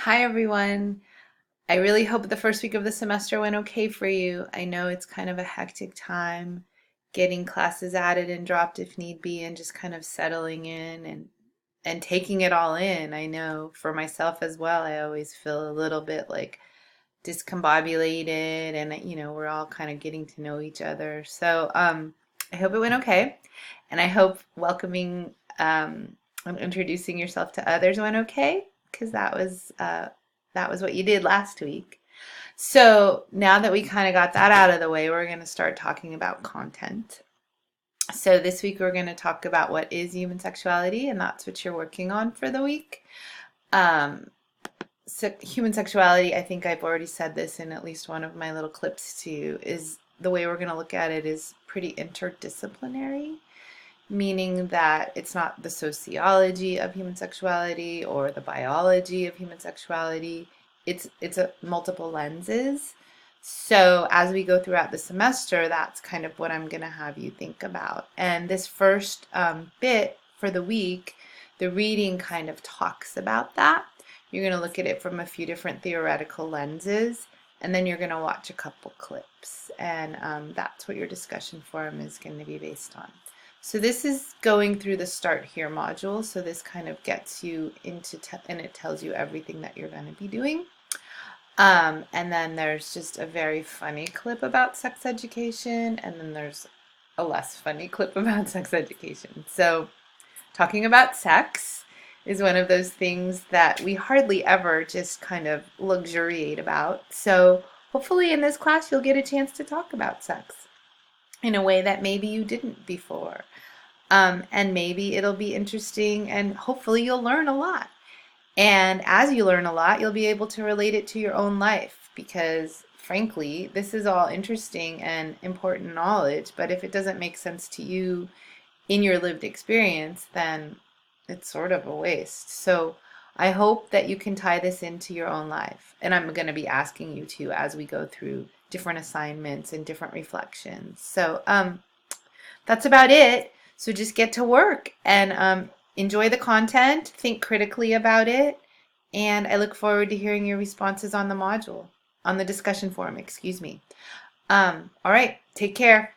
Hi, everyone. I really hope the first week of the semester went okay for you. I know it's kind of a hectic time getting classes added and dropped if need be and just kind of settling in and taking it all in. I know for myself as well, I always feel a little bit like discombobulated and we're all kind of getting to know each other. So I hope it went okay. And I hope welcoming and introducing yourself to others went okay because that was what you did last week. So now that we kind of got that out of the way, we're going to start talking about content. So this week we're going to talk about what is human sexuality, and that's what you're working on for the week. Um, Human sexuality, I think I've already said this in at least one of my little clips to you, is the way we're going to look at it is pretty interdisciplinary, meaning that it's not the sociology of human sexuality or the biology of human sexuality. It's a multiple lenses. So as we go throughout the semester, that's kind of what I'm going to have you think about. And this first bit for the week, the reading kind of talks about that. You're going to look at it from a few different theoretical lenses, and then you're going to watch a couple clips. And that's what your discussion forum is going to be based on. So this is going through the Start Here module. So this kind of gets you into, and it tells you everything that you're going to be doing. And then there's just a very funny clip about sex education, and then there's a less funny clip about sex education. So talking about sex is one of those things that we hardly ever just kind of luxuriate about. So hopefully in this class you'll get a chance to talk about sex in a way that maybe you didn't before. And maybe it'll be interesting and hopefully you'll learn a lot. And as you learn a lot, you'll be able to relate it to your own life because, frankly, this is all interesting and important knowledge. But if it doesn't make sense to you in your lived experience, then it's sort of a waste. So I hope that you can tie this into your own life. And I'm going to be asking you to as we go through different assignments and different reflections. So that's about it. So just get to work and enjoy the content, think critically about it, and I look forward to hearing your responses on the module, on the discussion forum, excuse me. All right, take care.